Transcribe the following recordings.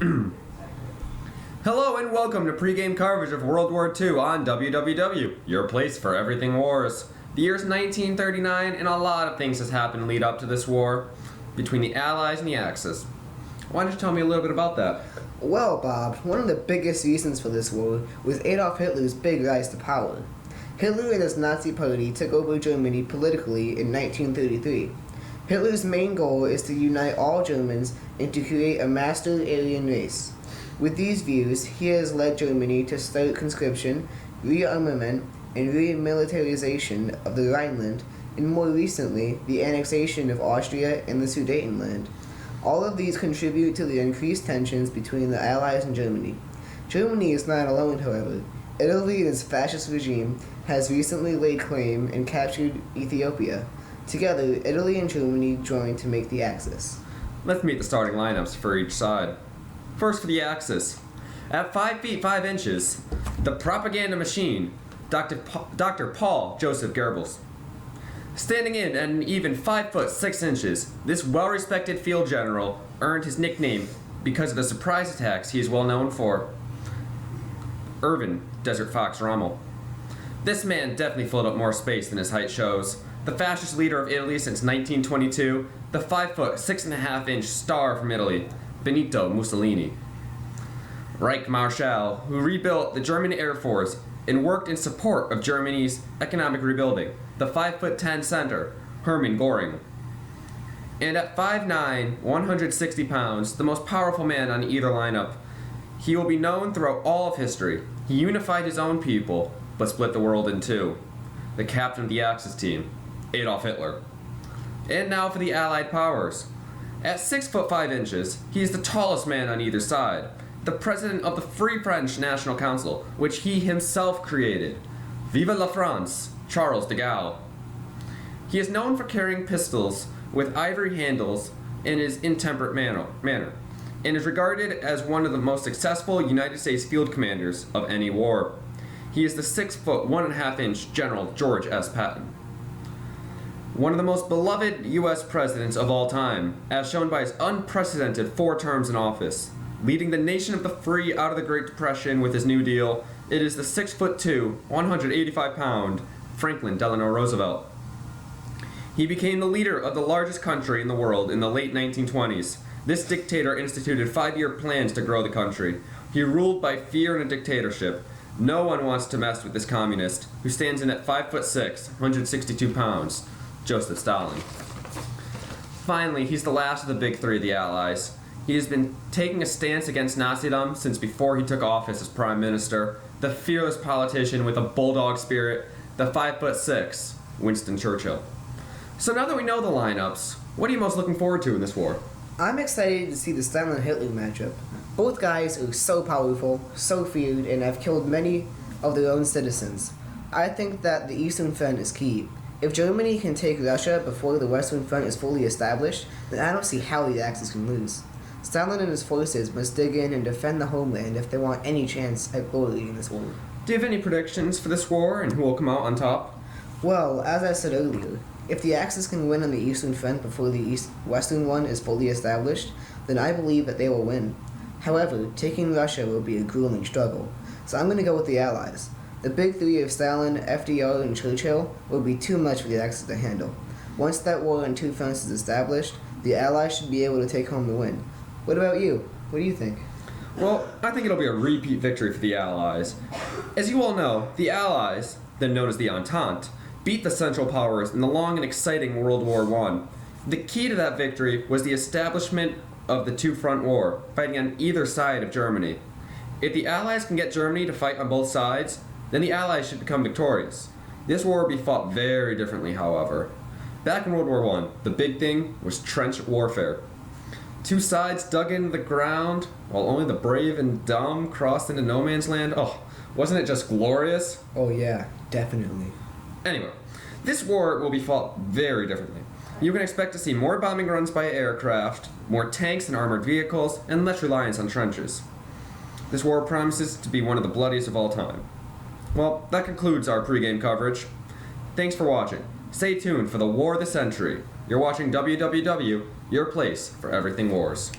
Hello and welcome to pregame coverage of World War II on WWW, your place for everything wars. The year's 1939 and a lot of things has happened lead up to this war between the Allies and the Axis. Why don't you tell me a little bit about that? Well, Bob, one of the biggest reasons for this war was Adolf Hitler's big rise to power. Hitler and his Nazi party took over Germany politically in 1933. Hitler's main goal is to unite all Germans and to create a master Aryan race. With these views, he has led Germany to start conscription, rearmament, and remilitarization of the Rhineland, and more recently, the annexation of Austria and the Sudetenland. All of these contribute to the increased tensions between the Allies and Germany. Germany is not alone, however. Italy and its fascist regime has recently laid claim and captured Ethiopia. Together, Italy and Germany joined to make the Axis. Let's meet the starting lineups for each side. First for the Axis. At 5 feet 5 inches, the propaganda machine, Dr. Paul Joseph Goebbels. Standing in at an even 5 foot 6 inches, this well-respected field general earned his nickname because of the surprise attacks he is well known for. Irvin Desert Fox Rommel. This man definitely filled up more space than his height shows. The fascist leader of Italy since 1922, the 5 foot 6.5 inch star from Italy, Benito Mussolini. Reich Marschall, who rebuilt the German Air Force and worked in support of Germany's economic rebuilding, the 5 foot 10 center, Hermann Göring. And at 5'9", 160 pounds, the most powerful man on either lineup, he will be known throughout all of history. He unified his own people, but split the world in two. The captain of the Axis team, Adolf Hitler. And now for the Allied powers. At 6 foot 5 inches, he is the tallest man on either side, the president of the Free French National Council, which he himself created. Vive la France, Charles de Gaulle. He is known for carrying pistols with ivory handles in his intemperate manner, and is regarded as one of the most successful United States field commanders of any war. He is the 6 foot 1.5 inch General George S. Patton. One of the most beloved U.S. presidents of all time, as shown by his unprecedented 4 terms in office. Leading the nation of the free out of the Great Depression with his New Deal, it is the 6 foot 2, 185 pound Franklin Delano Roosevelt. He became the leader of the largest country in the world in the late 1920s. This dictator instituted 5-year plans to grow the country. He ruled by fear and a dictatorship. No one wants to mess with this communist, who stands in at 5 foot 6, 162 pounds. Joseph Stalin. Finally, he's the last of the big three of the Allies. He has been taking a stance against Nazism since before he took office as Prime Minister. The fearless politician with a bulldog spirit, the 5 foot 6, Winston Churchill. So now that we know the lineups, what are you most looking forward to in this war? I'm excited to see the Stalin-Hitler matchup. Both guys are so powerful, so feared, and have killed many of their own citizens. I think that the Eastern Front is key. If Germany can take Russia before the Western Front is fully established, then I don't see how the Axis can lose. Stalin and his forces must dig in and defend the homeland if they want any chance at glory in this war. Do you have any predictions for this war and who will come out on top? Well, as I said earlier, if the Axis can win on the Eastern Front before the Western one is fully established, then I believe that they will win. However, taking Russia will be a grueling struggle, so I'm going to go with the Allies. The big three of Stalin, FDR, and Churchill will be too much for the Axis to handle. Once that war on 2 fronts is established, the Allies should be able to take home the win. What about you? What do you think? Well, I think it'll be a repeat victory for the Allies. As you all know, the Allies, then known as the Entente, beat the Central Powers in the long and exciting World War I. The key to that victory was the establishment of the two-front war, fighting on either side of Germany. If the Allies can get Germany to fight on both sides, then the Allies should become victorious. This war would be fought very differently, however. Back in World War I, the big thing was trench warfare. 2 sides dug into the ground, while only the brave and dumb crossed into no man's land. Oh, wasn't it just glorious? Oh yeah, definitely. Anyway, this war will be fought very differently. You can expect to see more bombing runs by aircraft, more tanks and armored vehicles, and less reliance on trenches. This war promises to be one of the bloodiest of all time. Well, that concludes our pregame coverage. Thanks for watching. Stay tuned for the War of the Century. You're watching WWW, your place for everything wars.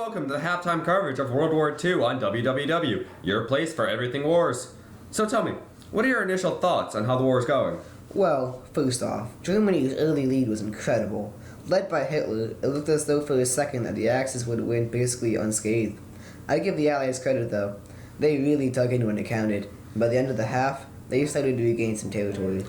welcome to the halftime coverage of World War II on WWW, your place for everything wars. So tell me, what are your initial thoughts on how the war is going? Well, first off, Germany's early lead was incredible. Led by Hitler, it looked as though for a second that the Axis would win basically unscathed. I give the Allies credit though. They really dug in when it counted, and by the end of the half, they started to regain some territory.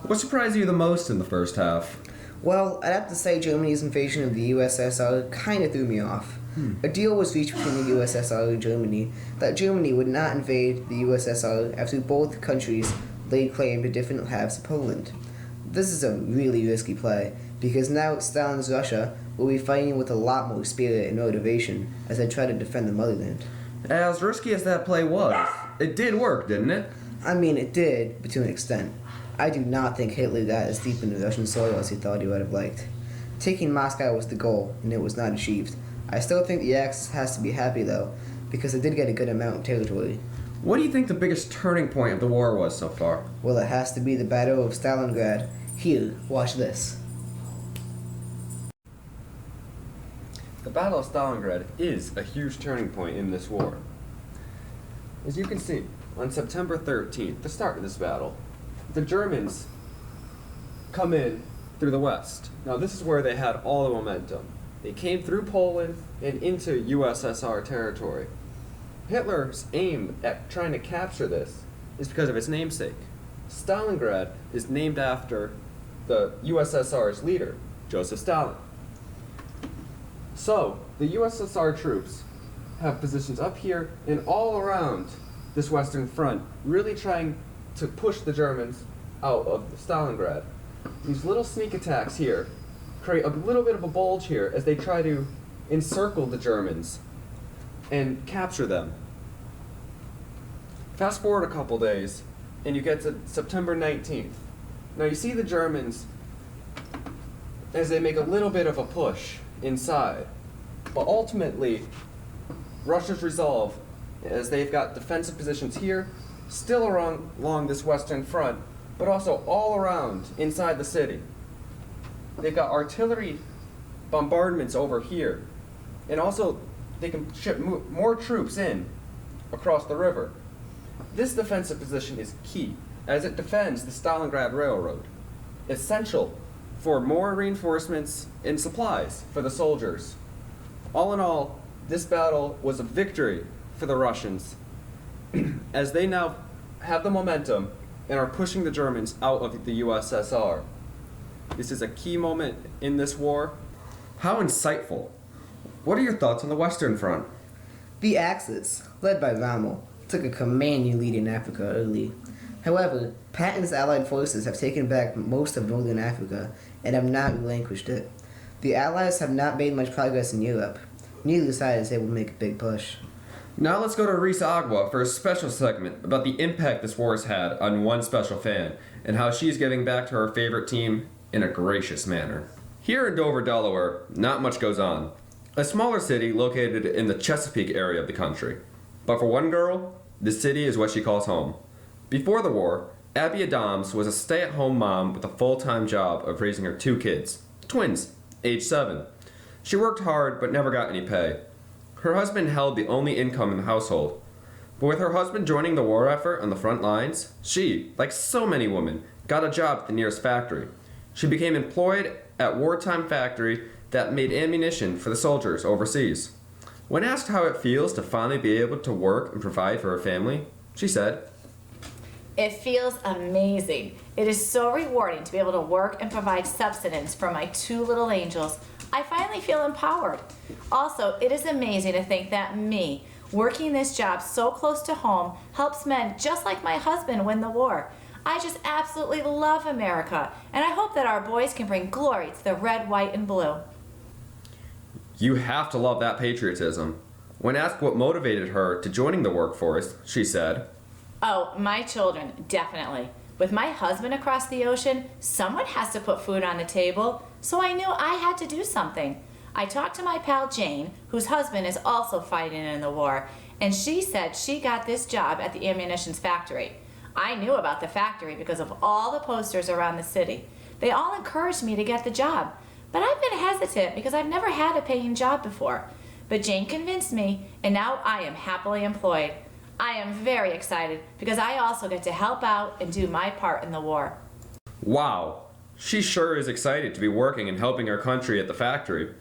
What surprised you the most in the first half? Well, I'd have to say Germany's invasion of the USSR kinda threw me off. A deal was reached between the USSR and Germany that Germany would not invade the USSR after both countries laid claim to different halves of Poland. This is a really risky play, because now Stalin's Russia will be fighting with a lot more spirit and motivation as they try to defend the motherland. As risky as that play was, it did work, didn't it? I mean, it did, but to an extent. I do not think Hitler got as deep into Russian soil as he thought he would have liked. Taking Moscow was the goal, and it was not achieved. I still think the Axis has to be happy, though, because it did get a good amount of territory. What do you think the biggest turning point of the war was so far? Well, it has to be the Battle of Stalingrad. Here, watch this. The Battle of Stalingrad is a huge turning point in this war. As you can see, on September 13th, the start of this battle, the Germans come in through the west. Now this is where they had all the momentum. They came through Poland and into USSR territory. Hitler's aim at trying to capture this is because of its namesake. Stalingrad is named after the USSR's leader, Joseph Stalin. So, the USSR troops have positions up here and all around this western front, really trying to push the Germans out of Stalingrad. These little sneak attacks here create a little bit of a bulge here as they try to encircle the Germans and capture them. Fast forward a couple days, and you get to September 19th. Now you see the Germans as they make a little bit of a push inside, but ultimately Russia's resolve, as they've got defensive positions here, still along this western front, but also all around inside the city. They've got artillery bombardments over here, and also they can ship more troops in across the river. This defensive position is key, as it defends the Stalingrad Railroad, essential for more reinforcements and supplies for the soldiers. All in all, this battle was a victory for the Russians, as they now have the momentum and are pushing the Germans out of the USSR. This is a key moment in this war. How insightful. What are your thoughts on the Western Front? The Axis, led by Rommel, took a commanding lead in Africa early. However, Patton's Allied forces have taken back most of northern Africa and have not relinquished it. The Allies have not made much progress in Europe. Neither side is able to make a big push. Now let's go to Reese Agua for a special segment about the impact this war has had on one special fan and how she's giving back to her favorite team in a gracious manner. Here in Dover, Delaware, not much goes on. A smaller city located in the Chesapeake area of the country. But for one girl, the city is what she calls home. Before the war, Abby Adams was a stay-at-home mom with a full-time job of raising her 2 kids, twins, age 7. She worked hard but never got any pay. Her husband held the only income in the household. But with her husband joining the war effort on the front lines, she, like so many women, got a job at the nearest factory. She became employed at wartime factory that made ammunition for the soldiers overseas. When asked how it feels to finally be able to work and provide for her family, she said, "It feels amazing. It is so rewarding to be able to work and provide subsistence for my 2 little angels. I finally feel empowered. Also, it is amazing to think that me, working this job so close to home, helps men just like my husband win the war. I just absolutely love America, and I hope that our boys can bring glory to the red, white, and blue." You have to love that patriotism. When asked what motivated her to joining the workforce, she said, "Oh, my children, definitely. With my husband across the ocean, someone has to put food on the table, so I knew I had to do something. I talked to my pal Jane, whose husband is also fighting in the war, and she said she got this job at the ammunition factory. I knew about the factory because of all the posters around the city. They all encouraged me to get the job, but I've been hesitant because I've never had a paying job before. But Jane convinced me, and now I am happily employed. I am very excited because I also get to help out and do my part in the war. Wow, she sure is excited to be working and helping her country at the factory.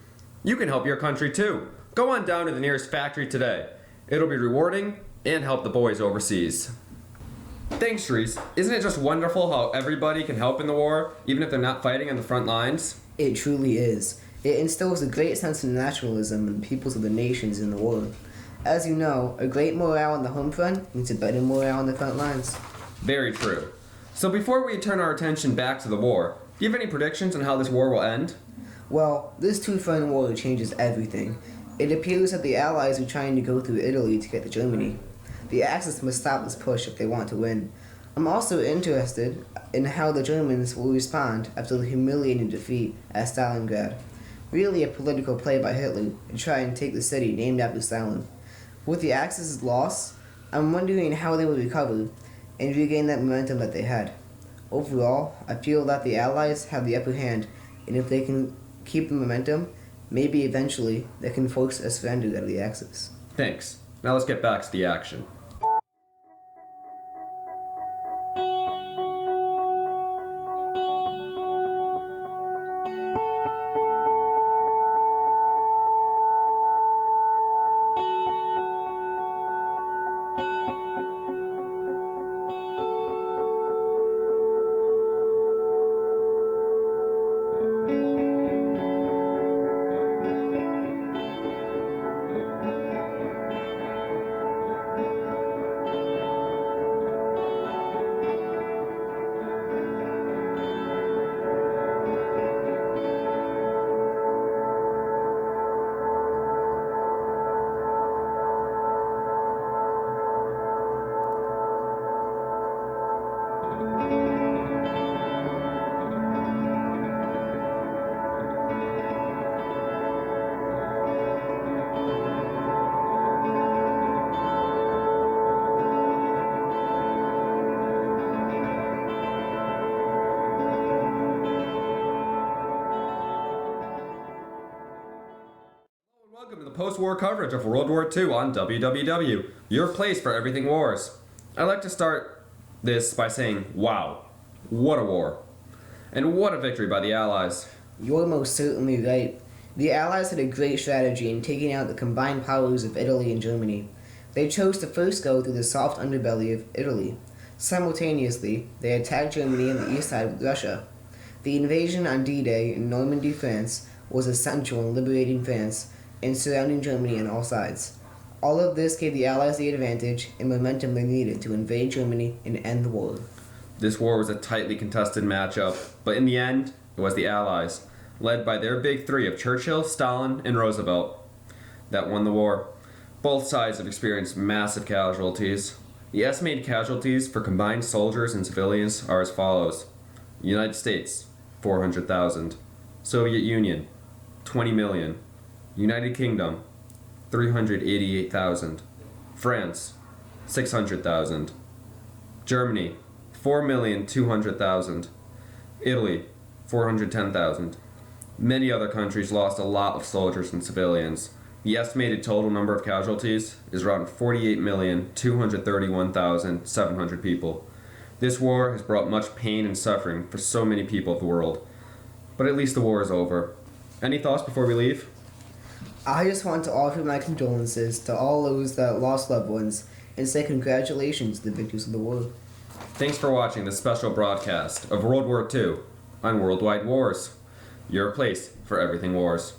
You can help your country too. Go on down to the nearest factory today. It'll be rewarding and help the boys overseas. Thanks, Reese. Isn't it just wonderful how everybody can help in the war, even if they're not fighting on the front lines? It truly is. It instills a great sense of nationalism in the peoples of the nations in the war. As you know, a great morale on the home front means a better morale on the front lines. Very true. So before we turn our attention back to the war, do you have any predictions on how this war will end? Well, this two-front war changes everything. It appears that the Allies are trying to go through Italy to get to Germany. The Axis must stop this push if they want to win. I'm also interested in how the Germans will respond after the humiliating defeat at Stalingrad. Really a political play by Hitler to try and take the city named after Stalin. With the Axis' loss, I'm wondering how they will recover and regain that momentum that they had. Overall, I feel that the Allies have the upper hand, and if they can keep the momentum, maybe eventually they can force a surrender of the Axis. Thanks. Now let's get back to the action. Welcome to the post-war coverage of World War II on WWW, your place for everything wars. I'd like to start this by saying, wow, what a war. And what a victory by the Allies. You're most certainly right. The Allies had a great strategy in taking out the combined powers of Italy and Germany. They chose to first go through the soft underbelly of Italy. Simultaneously, they attacked Germany on the east side with Russia. The invasion on D-Day in Normandy, France, was essential in liberating France and surrounding Germany on all sides. All of this gave the Allies the advantage and momentum they needed to invade Germany and end the war. This war was a tightly contested matchup, but in the end, it was the Allies, led by their big three of Churchill, Stalin, and Roosevelt, that won the war. Both sides have experienced massive casualties. The estimated casualties for combined soldiers and civilians are as follows. United States, 400,000. Soviet Union, 20 million. United Kingdom, 388,000. France, 600,000. Germany, 4,200,000. Italy, 410,000. Many other countries lost a lot of soldiers and civilians. The estimated total number of casualties is around 48,231,700 people. This war has brought much pain and suffering for so many people of the world. But at least the war is over. Any thoughts before we leave? I just want to offer my condolences to all those that lost loved ones and say congratulations to the victors of the war. Thanks for watching this special broadcast of World War II on Worldwide Wars, your place for everything wars.